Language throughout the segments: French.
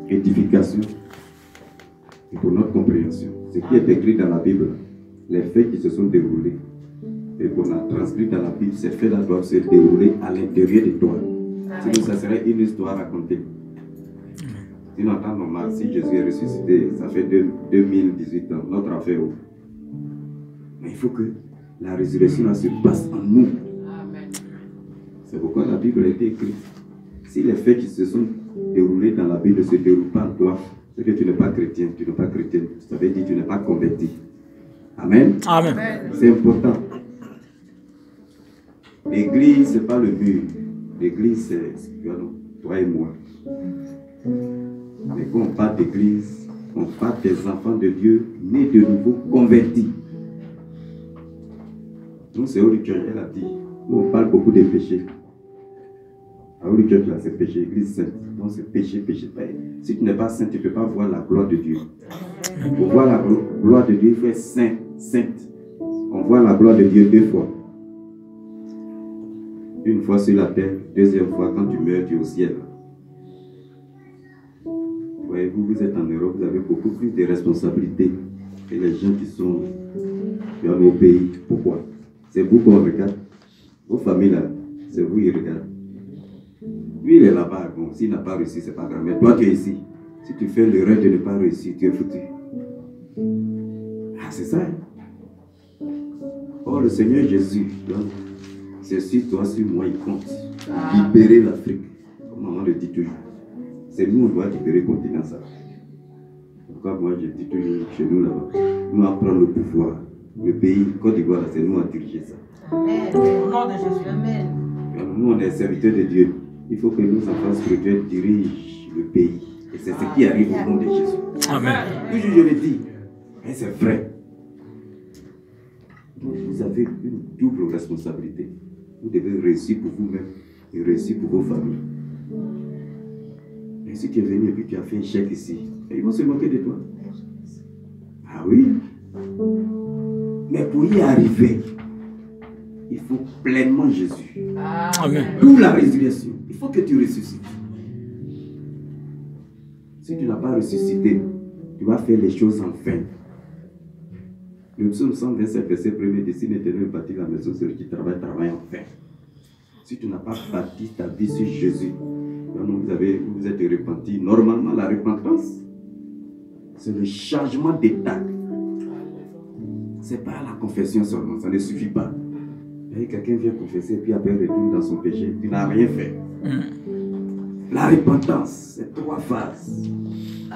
édification et pour notre compréhension. Ce qui est écrit dans la Bible, les faits qui se sont déroulés et qu'on a transcrit dans la Bible, ces faits-là doivent se dérouler à l'intérieur de toi. Sinon, ça serait une histoire racontée. Sinon, en temps normal, si Jésus est ressuscité, ça fait 2018 ans, notre affaire. Mais il faut que la résurrection se passe en nous. C'est pourquoi la Bible a été écrite. Si les faits qui se sont déroulés dans la Bible ne se déroulent pas en toi, c'est que tu n'es pas chrétien, tu n'es pas chrétienne. Ça veut dire que tu n'es pas converti. Amen. Amen. C'est important. L'église, ce n'est pas le mur. L'église, c'est toi et moi. Mais quand on parle d'église, on parle des enfants de Dieu nés de nouveau convertis. Nous, c'est Holy Church, elle a dit. Nous, on parle beaucoup des péchés. À Holy Church, là, c'est péché, église sainte. Donc, c'est péché, péché. Si tu n'es pas saint, tu ne peux pas voir la gloire de Dieu. Pour voir la gloire de Dieu, il faut être saint, sainte. On voit la gloire de Dieu 2 fois. Une fois sur la terre, deuxième fois, quand tu meurs, tu es au ciel. Voyez-vous, vous êtes en Europe, vous avez beaucoup plus de responsabilités que les gens qui sont dans nos pays. Pourquoi? C'est vous qu'on regarde. Vos familles là, c'est vous qui regardent. Lui, il est là-bas. Bon, s'il n'a pas réussi, c'est pas grave. Mais toi, tu es ici. Si tu fais l'erreur de ne pas réussir, tu es foutu. Ah, c'est ça. Oh, le Seigneur Jésus, c'est sur toi, sur moi, il compte. Libérer l'Afrique. Comme maman le dit toujours. C'est nous, on doit libérer le continent, ça. Pourquoi moi, je dis toujours chez nous là-bas, nous apprendre le pouvoir. Le pays, Côte d'Ivoire, c'est nous à diriger ça. Amen. Au nom de Jésus, amen. Nous, on est serviteurs de Dieu. Il faut que nos enfants spirituels dirigent le pays. Et c'est ce qui arrive au nom de Jésus. Amen. Toujours je le dis. Et c'est vrai. Donc, vous avez une double responsabilité. Vous devez réussir pour vous-même et réussir pour vos familles. Et si tu es venu et puis tu as fait un chèque ici, ils vont se moquer de toi. Ah oui. Mais pour y arriver, il faut pleinement Jésus. Amen. D'où la résurrection. Il faut que tu ressuscites. Si tu n'as pas ressuscité, tu vas faire les choses en vain. Le psaume 127, verset 1er, dessine l'Éternel bâtit la maison, celui qui travaille en vain. Si tu n'as pas bâti ta vie sur Jésus, vous êtes repenti. Normalement, la repentance, c'est le changement d'état. Ce n'est pas la confession seulement, ça ne suffit pas. Quelqu'un vient confesser, puis après retourne dans son péché, tu n'as rien fait. La repentance, c'est 3 phases. Il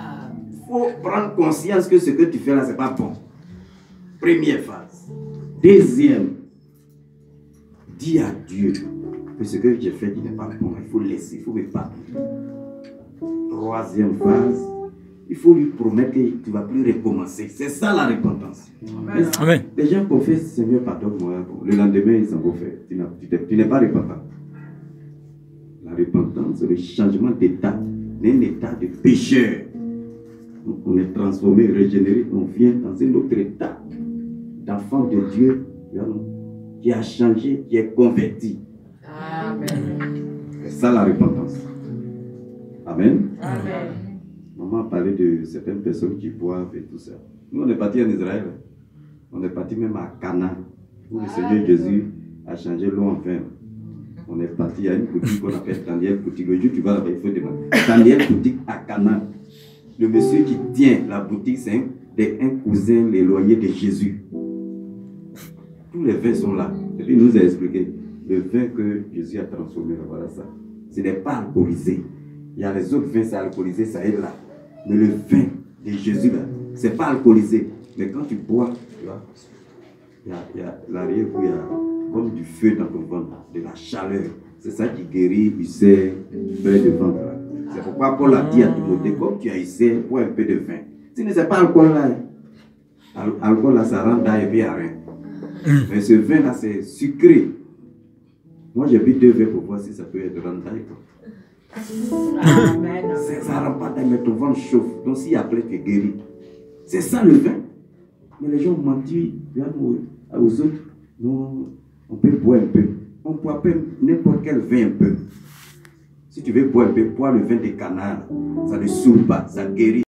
faut prendre conscience que ce que tu fais là, ce n'est pas bon. Première phase. Deuxième, dis à Dieu que ce que j'ai fait qui n'est pas bon, il faut laisser, il faut me pardonner. Troisième phase, il faut lui promettre que tu ne vas plus recommencer. C'est ça la repentance. Amen. Les gens confessent, Seigneur, pardonne-moi. Le lendemain, ils s'en vont faire. Tu n'es pas repentant. La repentance, c'est le changement d'état, d'un état de pécheur. Donc, on est transformé, régénéré, on vient dans un autre état d'enfant de Dieu qui a changé, qui est converti. Amen. C'est ça la repentance. Amen. Amen. Maman a parlé de certaines personnes qui boivent et tout ça. Nous, on est partis en Israël. On est partis même à Canaan, où le Seigneur Jésus a changé l'eau en vin. On est parti, il y a une boutique qu'on appelle Daniel Boutique. Le jour où tu vas là-bas, il faut demander. Daniel Boutique à Canaan. Le monsieur qui tient la boutique, c'est un cousin, l'éloigné de Jésus. Tous les vins sont là. Et puis il nous a expliqué le vin que Jésus a transformé, voilà ça. Ce n'est pas alcoolisé. Il y a les autres vins, c'est alcoolisé, ça est là. Mais le vin de Jésus, là, ce n'est pas alcoolisé. Mais quand tu bois, tu vois, il y a l'arrière-goût, il y a comme du feu dans ton ventre, de la chaleur. C'est ça qui guérit ulcère, peur de ventre. Là. C'est pourquoi Paul a dit à Timothée, comme tu as ulcère, bois un peu de vin. Si ce n'est pas alcool là, alcool là, ça rend d'ailleurs bien à rien. Mais ce vin là, c'est sucré. Moi, j'ai bu 2 verres pour voir si ça peut être rendaille. Ça ne rend pas d'ailleurs, mais ton ventre chauffe. Donc, s'il y a plaie, tu es guéri. C'est ça le vin. Mais les gens mentent aux autres. Non, on peut boire un peu. On ne boit pas n'importe quel vin un peu. Si tu veux boire un peu, bois le vin de Canaan. Ça ne saoule pas, ça guérit.